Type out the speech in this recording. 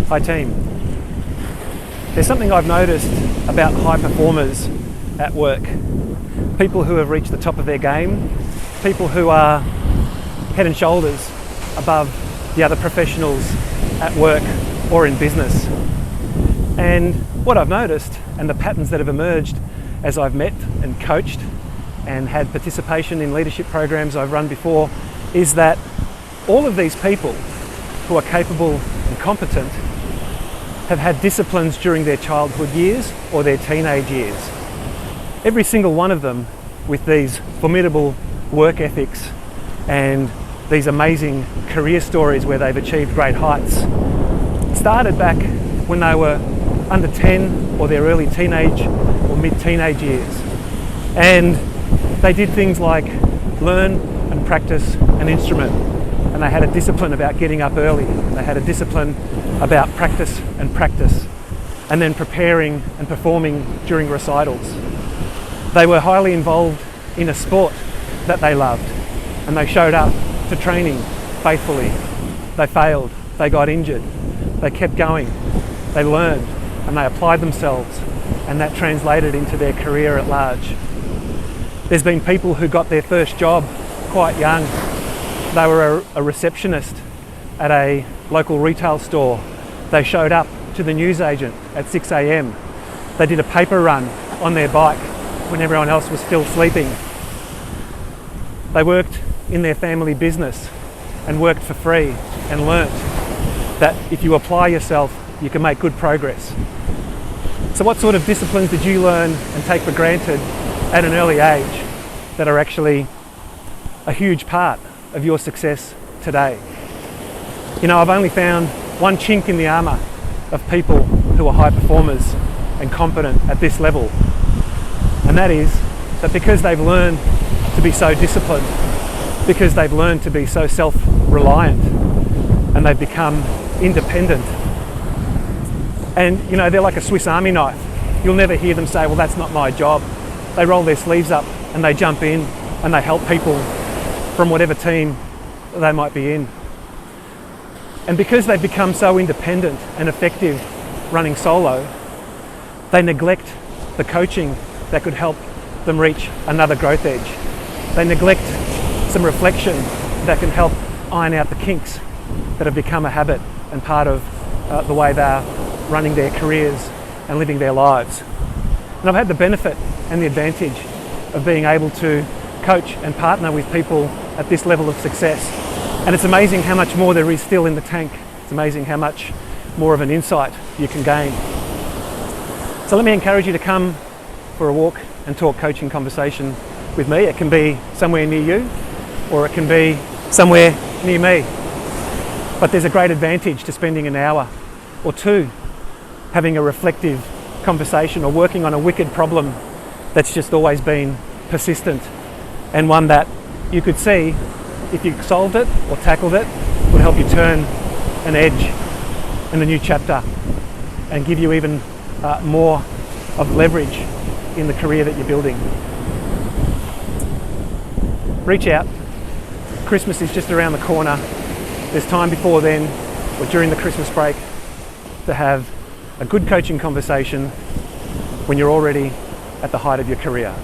Hi team. There's something I've noticed about high performers at work. People who have reached the top of their game, people who are head and shoulders above the other professionals at work or in business. And what I've noticed, and the patterns that have emerged as I've met and coached and had participation in leadership programs I've run before, is that all of these people who are capable and competent have had disciplines during their childhood years or their teenage years. Every single one of them with these formidable work ethics and these amazing career stories where they've achieved great heights started back when they were under 10 or their early teenage or mid-teenage years. And they did things like learn and practice an instrument, and they had a discipline about getting up early. They had a discipline about practice, and then preparing and performing during recitals. They were highly involved in a sport that they loved, and they showed up to training faithfully. They failed, they got injured, they kept going, they learned, and they applied themselves, and that translated into their career at large. There's been people who got their first job quite young. They were a receptionist at a local retail store. They showed up to the newsagent at 6 a.m. They did a paper run on their bike when everyone else was still sleeping. They worked in their family business and worked for free and learnt that if you apply yourself, you can make good progress. So what sort of disciplines did you learn and take for granted at an early age that are actually a huge part of your success today? You know, I've only found one chink in the armour of people who are high performers and competent at this level. And that is that because they've learned to be so disciplined, because they've learned to be so self-reliant, and they've become independent. And you know, they're like a Swiss Army knife. You'll never hear them say, well, that's not my job. They roll their sleeves up and they jump in and they help people from whatever team they might be in. And because they've become so independent and effective running solo, they neglect the coaching that could help them reach another growth edge. They neglect some reflection that can help iron out the kinks that have become a habit and part of the way they're running their careers and living their lives. And I've had the benefit and the advantage of being able to coach and partner with people at this level of success. And it's amazing how much more there is still in the tank. It's amazing how much more of an insight you can gain. So let me encourage you to come for a walk and talk coaching conversation with me. It can be somewhere near you, or it can be somewhere near me. But there's a great advantage to spending an hour or two having a reflective conversation or working on a wicked problem that's just always been persistent, and one that you could see, if you solved it or tackled it, would help you turn an edge in a new chapter and give you even more of leverage in the career that you're building. Reach out. Christmas is just around the corner. There's time before then or during the Christmas break to have a good coaching conversation when you're already at the height of your career.